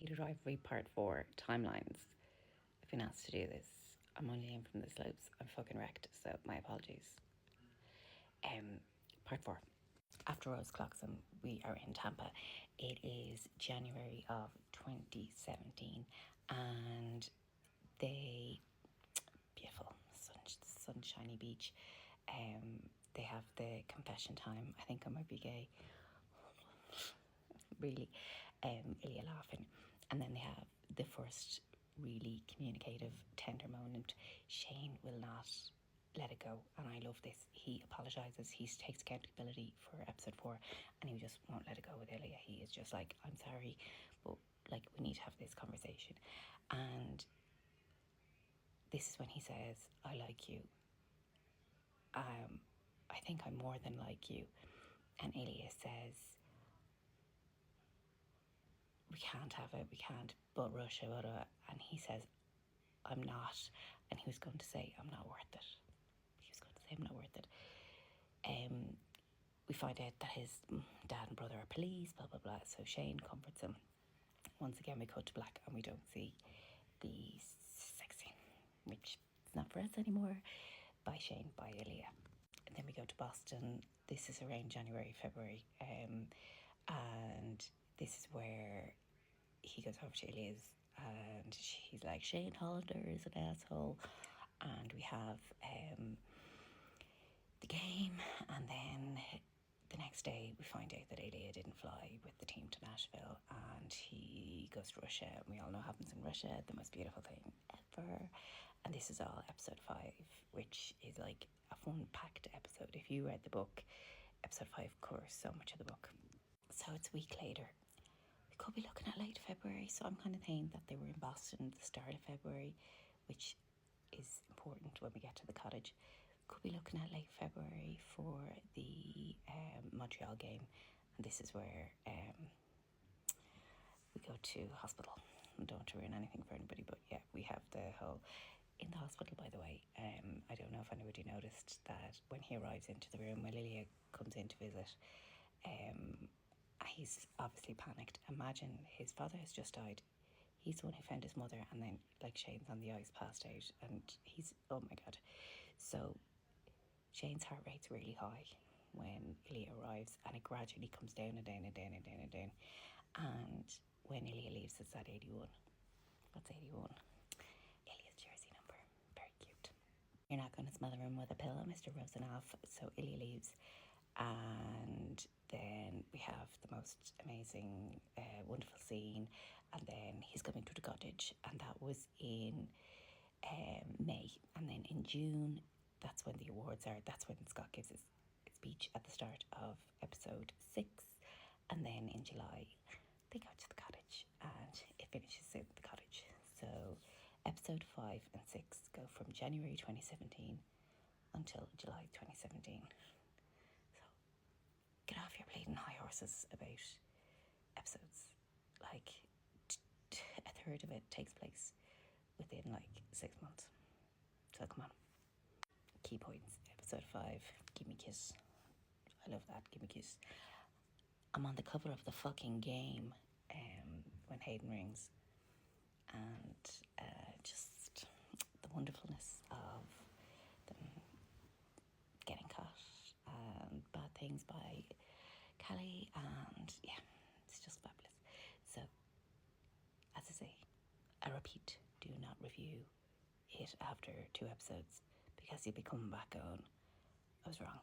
Heated Rivalry Part 4 timelines. I've been asked to do this. I'm only in from the slopes. I'm fucking wrecked, so my apologies. Part 4. After Rose Cloxham, we are in Tampa. It is January of 2017, and beautiful sunshiny beach. They have the confession time. I think I might be gay. Really, Ilya laughing, and then they have the first really communicative, tender moment. Shane will not let it go, and I love this. He apologises, he takes accountability for episode 4, and he just won't let it go with Ilya. He is just like, I'm sorry, but like, we need to have this conversation. And this is when he says, I like you. I think I'm more than like you. And Ilya says, we can't have it, we can't, but Russia, and he says, I'm not, and he was going to say, I'm not worth it. He was going to say, I'm not worth it. We find out that his dad and brother are police, blah, blah, blah, so Shane comforts him. Once again, we cut to black, and we don't see the sex scene, which is not for us anymore, by Shane, by Ilya. And then we go to Boston. This is around January, February, and this is where he goes over to Ilya's, and she's like, Shane Hollander is an asshole. And we have the game, and then the next day we find out that Ilya didn't fly with the team to Nashville, and he goes to Russia, and we all know what happens in Russia, the most beautiful thing ever. And this is all episode 5, which is like a fun packed episode. If you read the book, episode 5 covers so much of the book. So it's a week later. We could be looking at late February, so I'm kind of thinking that they were in Boston at the start of February, which is important when we get to the cottage. Could be looking at late February for the Montreal game, and this is where we go to hospital. I don't want to ruin anything for anybody, but yeah, we have the whole in the hospital. By the way, I don't know if anybody noticed that when he arrives into the room, when Ilya comes in to visit, he's obviously panicked. Imagine his father has just died. He's the one who found his mother, and then like Shane's on the ice, passed out, and he's, oh my god. So Shane's heart rate's really high when Ilya arrives, and it gradually comes down and down and down and down and down. And when Ilya leaves, it's at 81. What's 81? Ilya's jersey number. Very cute. You're not going to smother him with a pillow, Mr. Rosanov. So Ilya leaves, and then we have the most amazing, wonderful scene, and then he's coming to the cottage, and that was in May. And then in June, that's when the awards are. That's when Scott gives his speech at the start of episode 6. And then in July, they go to the cottage, and it finishes in the cottage. So episode 5 and 6 go from January 2017 until July 2017. So get off your bleeding high horses about episodes. Like, a third of it takes place within like 6 months. So come on. Key points. Episode 5, give me a kiss. I love that, give me a kiss. I'm on the cover of the fucking game when Hayden rings, and just the wonderfulness of them getting caught and bad things by Callie, and yeah, it's just fabulous. So, as I say, I repeat, do not review it after 2 episodes, because you'll be coming back going, I was wrong.